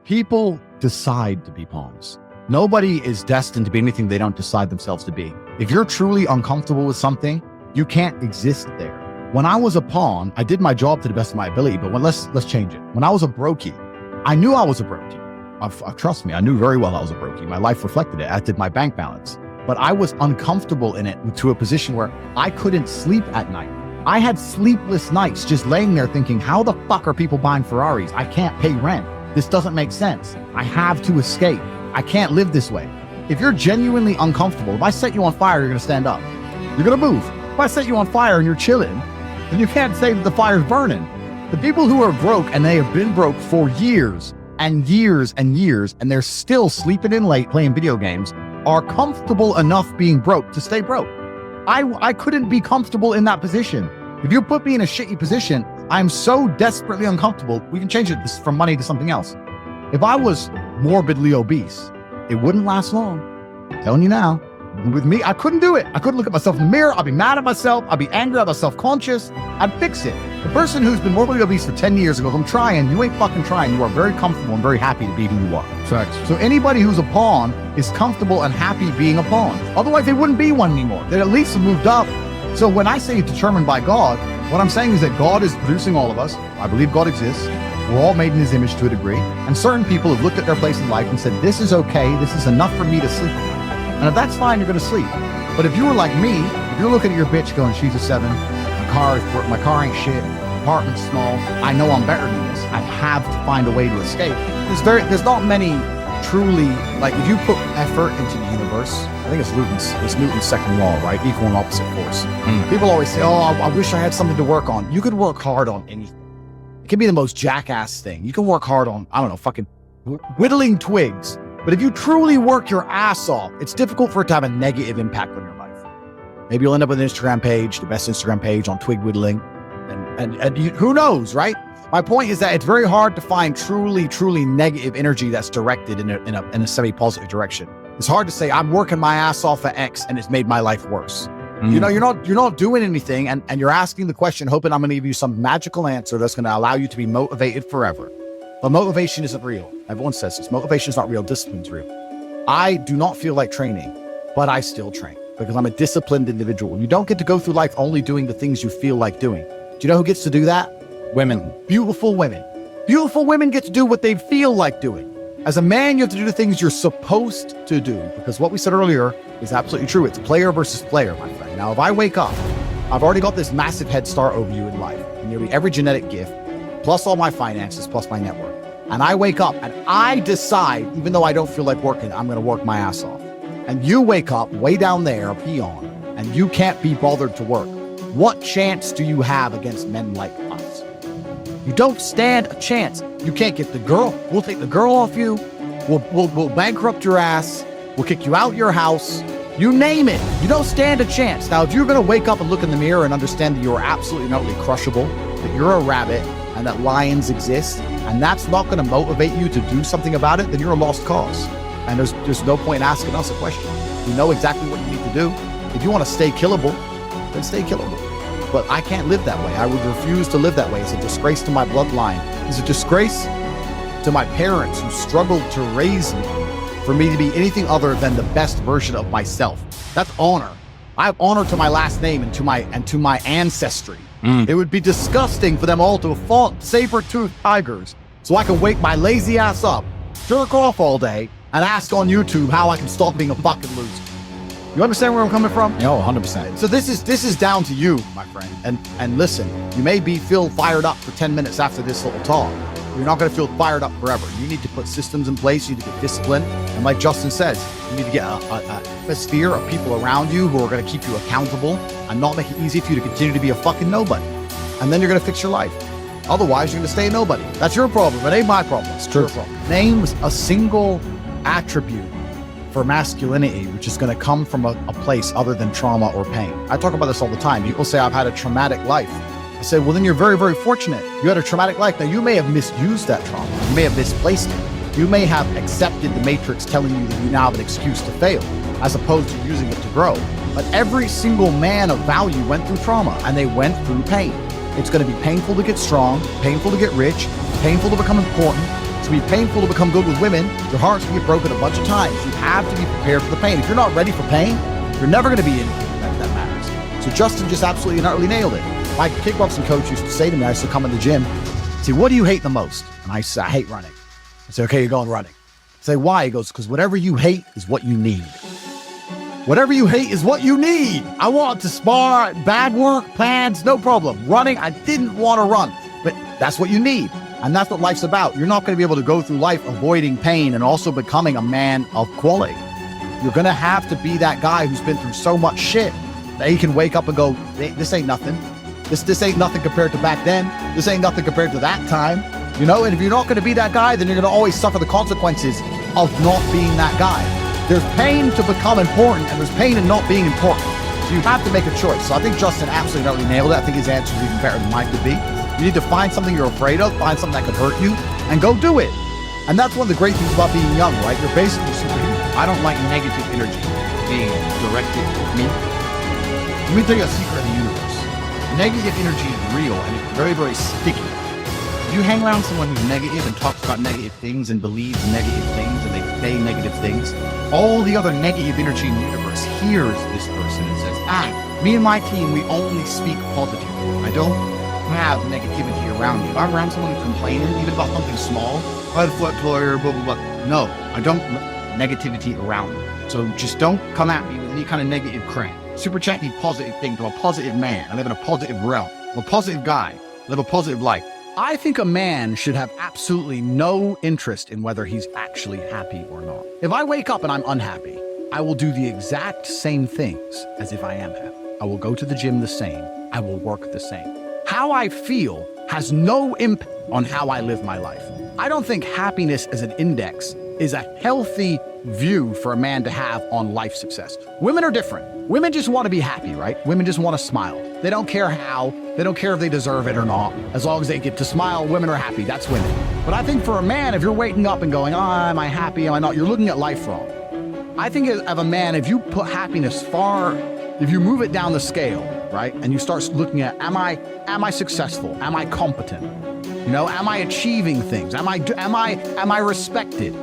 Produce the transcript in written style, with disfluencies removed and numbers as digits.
People decide to be pawns. Nobody is destined to be anything they don't decide themselves to be. If you're truly uncomfortable with something, you can't exist there. When I was a pawn, I did my job to the best of my ability, but let's change it. When I was a brokey, I knew I was a brokey. Trust me, I knew very well I was a brokey. My life reflected it, as did my bank balance. But I was uncomfortable in it to a position where I couldn't sleep at night. I had sleepless nights just laying there thinking, how the fuck are people buying Ferraris? I can't pay rent. This doesn't make sense. I have to escape. I can't live this way. If you're genuinely uncomfortable, if I set you on fire, you're gonna stand up. You're gonna move. If I set you on fire and you're chilling, then you can't say that the fire's burning. The people who are broke, and they have been broke for years and years and years, and they're still sleeping in late playing video games, are comfortable enough being broke to stay broke. I couldn't be comfortable in that position. If you put me in a shitty position, I'm so desperately uncomfortable. We can change it from money to something else. If I was morbidly obese, it wouldn't last long. I'm telling you now. With me, I couldn't do it. I couldn't look at myself in the mirror. I'd be mad at myself. I'd be angry. I'd be self-conscious. I'd fix it. The person who's been morbidly obese for 10 years and goes, I'm trying, you ain't fucking trying. You are very comfortable and very happy to be who you are. Facts. So anybody who's a pawn is comfortable and happy being a pawn. Otherwise, they wouldn't be one anymore. They'd at least have moved up. So when I say determined by God, what I'm saying is that God is producing all of us. I believe God exists. We're all made in his image to a degree. And certain people have looked at their place in life and said, this is okay. This is enough for me to sleep. And if that's fine, you're going to sleep. But if you were like me, if you're looking at your bitch going, she's a 7, my car ain't shit, apartment's small, I know I'm better than this. I have to find a way to escape. There's not many truly, like if you put effort into the universe, I think it's Newton's second law, right? Equal and opposite force. People always say, oh, I wish I had something to work on. You could work hard on anything. It can be the most jackass thing. You can work hard on, I don't know, fucking whittling twigs. But if you truly work your ass off, it's difficult for it to have a negative impact on your life. Maybe you'll end up with an Instagram page, the best Instagram page on twig whittling. And who knows, right? My point is that it's very hard to find truly negative energy that's directed in a semi-positive direction. It's hard to say, I'm working my ass off for X and it's made my life worse. You know, you're not doing anything and you're asking the question, hoping I'm going to give you some magical answer that's going to allow you to be motivated forever. But motivation isn't real. Everyone says this. Motivation is not real. Discipline's real. I do not feel like training, but I still train because I'm a disciplined individual. You don't get to go through life only doing the things you feel like doing. Do you know who gets to do that? Women. Beautiful women. Beautiful women get to do what they feel like doing. As a man, you have to do the things you're supposed to do because what we said earlier is absolutely true. It's player versus player, my friend. Now, if I wake up, I've already got this massive head start over you in life, nearly every genetic gift, plus all my finances, plus my network. And I wake up and I decide, even though I don't feel like working, I'm going to work my ass off. And you wake up way down there, a peon, and you can't be bothered to work. What chance do you have against men like us? You don't stand a chance. You can't get the girl. We'll take the girl off you. We'll bankrupt your ass. We'll kick you out your house. You name it. You don't stand a chance. Now, if you're going to wake up and look in the mirror and understand that you're absolutely not really crushable, that you're a rabbit, and that lions exist, and that's not going to motivate you to do something about it, then you're a lost cause. And there's no point in asking us a question. We know exactly what you need to do. If you want to stay killable, then stay killable. But I can't live that way. I would refuse to live that way. It's a disgrace to my bloodline. It's a disgrace to my parents who struggled to raise me for me to be anything other than the best version of myself. That's honor. I have honor to my last name and to my ancestry. It would be disgusting for them all to have fought saber-toothed tigers so I can wake my lazy ass up, jerk off all day, and ask on YouTube how I can stop being a fucking loser. You understand where I'm coming from? No, 100%. So this is down to you, my friend. And listen, you may feel fired up for 10 minutes after this little talk. You're not going to feel fired up forever. You need to put systems in place. You need to get disciplined. And like Justin says, you need to get a sphere of people around you who are going to keep you accountable and not make it easy for you to continue to be a fucking nobody. And then you're going to fix your life. Otherwise, you're going to stay a nobody. That's your problem. It ain't my problem. It's your problem. Name a single attribute for masculinity, which is going to come from a place other than trauma or pain. I talk about this all the time. People say, I've had a traumatic life. I said, well, then you're very, very fortunate. You had a traumatic life. Now, you may have misused that trauma. You may have misplaced it. You may have accepted the matrix telling you that you now have an excuse to fail, as opposed to using it to grow. But every single man of value went through trauma, and they went through pain. It's going to be painful to get strong, painful to get rich, painful to become important, It's going to be painful to become good with women. Your heart's going to get broken a bunch of times. You have to be prepared for the pain. If you're not ready for pain, you're never going to be in that matters. So Justin just absolutely and utterly nailed it. My kickboxing coach used to say to me, I used to come in the gym, say, what do you hate the most? And I say, I hate running. I say, okay, you're going running. I say, why? He goes, because whatever you hate is what you need. Whatever you hate is what you need. I want to spar, bad work, plans, no problem. Running, I didn't want to run, but that's what you need. And that's what life's about. You're not going to be able to go through life avoiding pain and also becoming a man of quality. You're going to have to be that guy who's been through so much shit that he can wake up and go, this ain't nothing. This ain't nothing compared to back then. This ain't nothing compared to that time. You know, and if you're not going to be that guy, then you're going to always suffer the consequences of not being that guy. There's pain to become important, and there's pain in not being important. So you have to make a choice. So I think Justin absolutely nailed it. I think his answer is even better than mine could be. You need to find something you're afraid of, find something that could hurt you, and go do it. And that's one of the great things about being young, right? You're basically superhuman. I don't like negative energy being directed at me. Let me tell you a secret of the universe. Negative energy is real and it's very, very sticky. If you hang around someone who's negative and talks about negative things and believes negative things and they say negative things, all the other negative energy in the universe hears this person and says, me and my team, we only speak positive. I don't have negativity around you. If I'm around someone who's complaining, even about something small, I had a flat tire, blah, blah, blah. No, I don't negativity around me. So just don't come at me with any kind of negative crap. Super chat me positive things. I'm a positive man. I live in a positive realm. I'm a positive guy. I live a positive life. I think a man should have absolutely no interest in whether he's actually happy or not. If I wake up and I'm unhappy, I will do the exact same things as if I am happy. I will go to the gym the same. I will work the same. How I feel has no impact on how I live my life. I don't think happiness as an index is a healthy view for a man to have on life success. Women are different. Women just want to be happy, right? Women just want to smile. They don't care how. They don't care if they deserve it or not. As long as they get to smile, women are happy. That's women. But I think for a man, if you're waking up and going, am I happy? Am I not? You're looking at life wrong. I think of a man, if you put happiness if you move it down the scale, right? And you start looking at, am I successful? Am I competent? You know, am I achieving things? Am I respected?